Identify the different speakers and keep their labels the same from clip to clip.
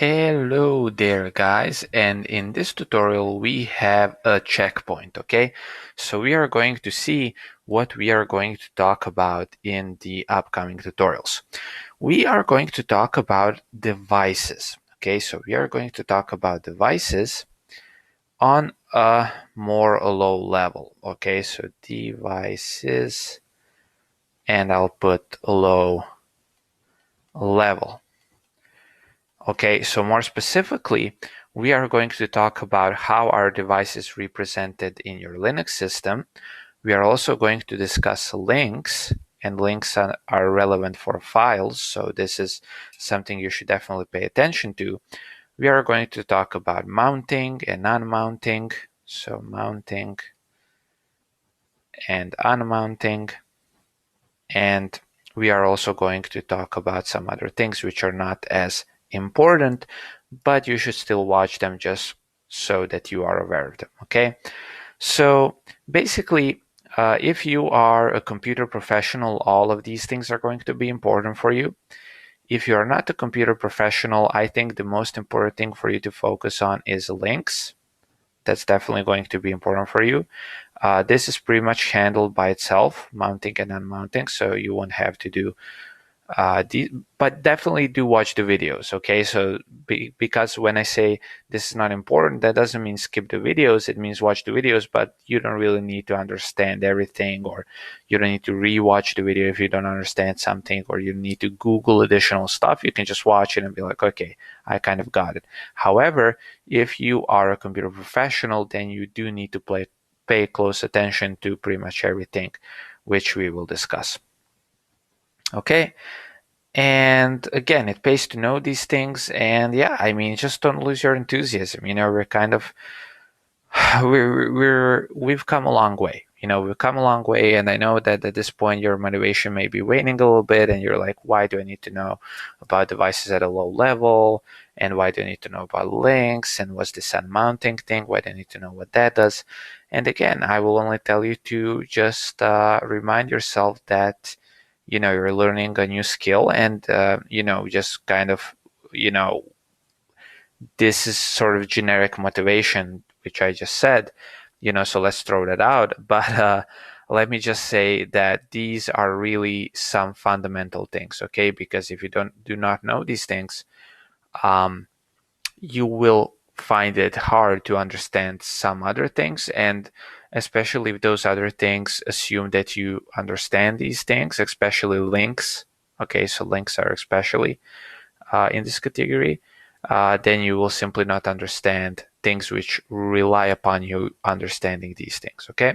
Speaker 1: Hello there guys, and in this tutorial we have a checkpoint, okay? So we are going to see what we are going to talk about in the upcoming tutorials. We are going to talk about devices, okay? So we are going to talk about devices on a more low level, okay? So devices, and I'll put low level. Okay, so more specifically, we are going to talk about how our device is represented in your Linux system. We are also going to discuss links, and links are relevant for files, so this is something you should definitely pay attention to. We are going to talk about mounting and unmounting, so mounting and unmounting, and we are also going to talk about some other things which are not as important, but you should still watch them just so that you are aware of them, okay? So basically, if you are a computer professional, all of these things are going to be important for you. If you are not a computer professional, I think the most important thing for you to focus on is links. That's definitely going to be important for you. This is pretty much handled by itself, mounting and unmounting, so you won't have to do but definitely do watch the videos, okay? So because when I say this is not important, that doesn't mean skip the videos. It means watch the videos, but you don't really need to understand everything, or you don't need to re-watch the video if you don't understand something, or you need to Google additional stuff. You can just watch it and be like, okay, I kind of got it. However, if you are a computer professional, then you do need to pay close attention to pretty much everything, which we will discuss. Okay, and again, it pays to know these things, and yeah, I mean, just don't lose your enthusiasm. We're kind of we've come a long way. We've come a long way, and I know that at this point your motivation may be waning a little bit, and you're like, why do I need to know about devices at a low level, and why do I need to know about links, and what's this unmounting thing? Why do I need to know what that does? And again, I will only tell you to just remind yourself that you're learning a new skill, and just kind of this is sort of generic motivation, which I just said, so let's throw that out. But let me just say that these are really some fundamental things, okay? Because if you do not know these things, you will find it hard to understand some other things, and especially if those other things assume that you understand these things, especially links. Okay, so links are especially in this category. Then you will simply not understand things which rely upon you understanding these things, okay?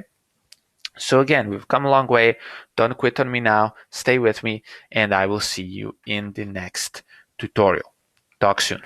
Speaker 1: So again, we've come a long way. Don't quit on me now. Stay with me, and I will see you in the next tutorial. Talk soon.